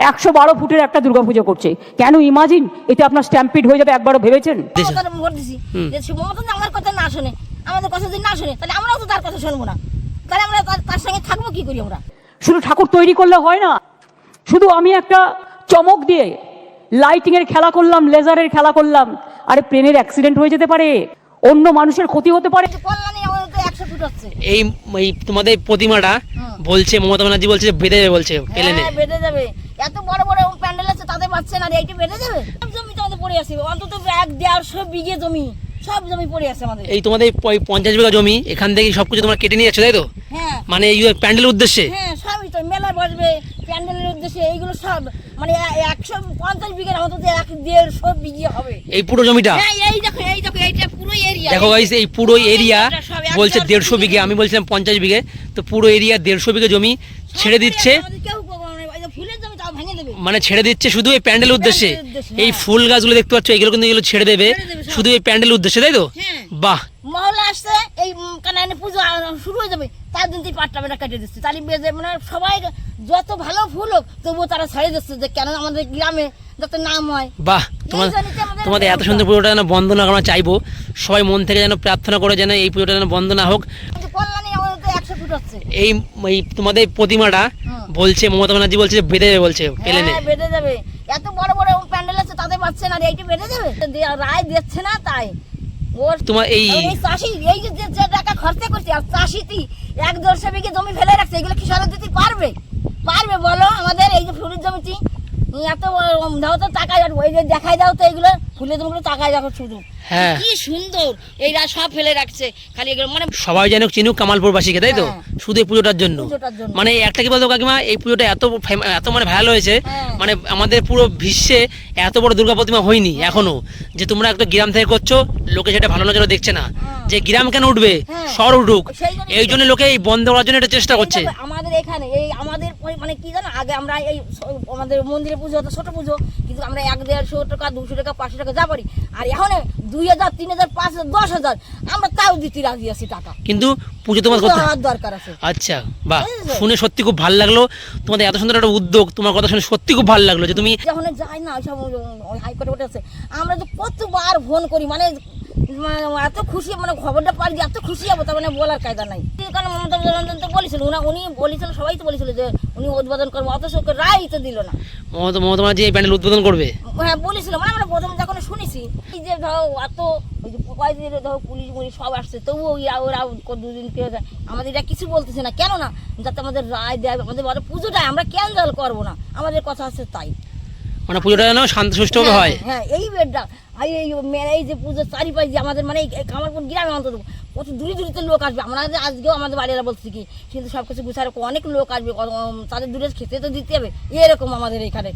112 ফুটের একটা দুর্গাপুজো করছে, কেন ইমাজিন এতে আপনার স্ট্যাম্পিড হয়ে যাবে, একবারও ভেবেছেন? আমার কথা না শুনে, আমাদের কথা যদি না শুনে, তাহলে আমরাও তো তার কথা শুনবো না, তাহলে আমরা তার সঙ্গে থাকবো কি করি? আমরা শুধু ঠাকুর তৈরি করলে হয় না, শুধু আমি একটা চমক দিয়ে লাইটিং এর খেলা করলাম, লেজারের খেলা করলাম, আরে প্লেনের অ্যাক্সিডেন্ট হয়ে যেতে পারে, অন্য মানুষের ক্ষতি হতে পারে। কল্যাণী আমাদের তো 100 ফুট হচ্ছে। এই তোমাদের প্রতিমাটা বলছে মমতা ব্যানার্জি বলছে যে বেঁধে যাবে, বলছে প্লেনে বেঁধে যাবে। এত বড় বড় প্যান্ডেল আছে, তাদের পাচ্ছে না, এইটা বেঁধে যাবে। সব জমি তো আমাদের পড়ে আছে, অন্তত 1-1.5 বিঘে জমি, সব জমি পড়ে আছে আমাদের। এই তোমাদের 50 বিঘা জমি, এখান থেকে সবকিছু তোমার কেটে নিয়ে যাচ্ছে, তাই তো? হ্যাঁ, মানে এই প্যান্ডেলের উদ্দেশ্যে। হ্যাঁ, সবই তো মেলা বসবে প্যান্ডেলের উদ্দেশ্যে, এইগুলো সব মানে 150 বিঘের মতো 1-1.5 বিঘে হবে এই পুরো জমিটা। হ্যাঁ, এই দেখো এইটা পুরো এরিয়া। দেখো গাইস, এই পুরো এরিয়া বলছে 150 বিঘে, আমি বলছিলাম 50 বিঘে, তো পুরো এরিয়া 150 বিঘে জমি ছেড়ে দিচ্ছে। মানে ছেড়ে দিচ্ছে শুধু এই প্যান্ডেলের উদ্দেশ্যে। এই ফুল গাছগুলো দেখতে পাচ্ছ, এগুলো কিন্তু এগুলো ছেড়ে দেবে শুধু এই প্যান্ডেলের উদ্দেশ্যে, তাই তো? বাহ, মহল্লা আসছে, এই কানাইনে পুজো শুরু হয়ে যাবে, তার দিন থেকে পাটটা বেটা কেটে দিচ্ছে, তাহলে বেজে মানে সবাই যত ভালো ফুল হোক তবুও তারা ছেড়ে দিচ্ছে, যে কেন আমাদের গ্রামে যাতে নাম হয়। বাহ, তোমাদের এত সুন্দর পুজোটা যেন বন্ধ না, আমরা চাইবো সবাই মন থেকে যেন প্রার্থনা করে যেন এই পুজোটা যেন বন্ধ না হোক। কল্যাণী আমাদের তো 100 ফুট হচ্ছে। এই তোমাদের প্রতিমাটা বলছে মমতা ব্যানার্জি বলছে যে বেঁধে যাবে, বলছে প্লেনে। বেঁধে যাবে। এত বড় বড় প্যান্ডেল আছে, তাদের পাচ্ছে না, এইটা বেঁধে যাবে। রায় দিচ্ছে না, তাই ওর তোমার এই চাষি এই যে টাকা খরচা করছে, আর চাষিটি 1-1.5 বিঘে জমি ফেলে রাখছে, এগুলো কি সরকার দিতে পারবে? বলো? আমাদের এই যে ফুলের জমিটি এত দাও তো টাকা, ওই যে দেখাই দাও তো, এগুলো ফুলের জমিগুলো টাকায় দেখো শুধু। হ্যাঁ, কি সুন্দর, এইরা সব ফেলে রাখছে, খালি এগুলো মানে সবাই যেন চিনুক কামালপুরবাসীকে, তাই তো? শুধু এই পুজোটার জন্য। মানে একটা কি বলতো কাকিমা, এই পুজোটা এত মানে ভাইরাল হয়েছে, মানে আমাদের পুরো বিশ্বে এত বড় দুর্গা প্রতিমা হয়নি এখনো, যে তোমরা একটা গ্রাম থেকে করছো, লোকে সেটা ভালো নজরে দেখছে না, যে গ্রাম কেন উঠবে, শহর উঠুক, এই জন্য লোকে এই বন্ধ করার জন্য এটা চেষ্টা করছে। আমাদের এখানে এই আমাদের মানে কি জানো, আগে আমরা এই আমাদের মন্দিরে পুজো হতো, ছোট পুজো, কিন্তু আমরা 1-1.5 টাকা, 200 টাকা, 500 টাকা যা পারি, আর এখন 2000, 3000, 5000, 10,000 আমরা তাও দিতে রাজি আছি টাকা, কিন্তু পুজো তোমার করতে দরকার আছে। আচ্ছা, বাহ, শুনে সত্যি খুব ভালো লাগলো তোমাদের এত সুন্দর একটা উদ্যোগ, তোমার কথা শুনে সত্যি খুব ভালো লাগলো যে তুমি যখন যাই না সব হাইকোর্টে আছে, আমরা তো কতবার ফোন করি, মানে এত খুশি, মানে খবরটা পাই যে এত খুশি হবো, তার মানে বলার কায়দা নাই। কারণ মমতা ব্যানার্জি তো বলেছিল, উনি বলেছিল, সবাই তো বলেছিল যে উনি উদ্বোধন করবো, অথচ রায় তো দিল না। মমতা ব্যানার্জি এই প্যান্ডেল উদ্বোধন করবে, হ্যাঁ বলেছিল, মানে আমরা প্রথম যখন শুনেছি, এই যে ধরো এত ওই যে কয়েকদিন ধরো পুলিশ সব আসছে, তবুও ওরা 2 দিন আমাদের এটা কিছু বলতেছে না, কেন না, যাতে আমাদের রায় দেয়, আমাদের বড় পুজোটাই আমরা ক্যান্সেল করবো না, আমাদের কথা আছে তাই, মানে পুজোটা যেন শান্ত সুষ্ঠুভাবে হয়। হ্যাঁ, এই বেডটা এই যে পুজোর চারিপাশ যে আমাদের মানে কামালপুর গ্রামে অন্তত কত দূরে দূরে লোক আসবে, আমরা আজকেও আমাদের বাড়িরা বলছি কি, কিন্তু সবকিছু গুছায় অনেক লোক আসবে, তাদের দূরে খেতে তো দিতে হবে, এরকম আমাদের এখানে।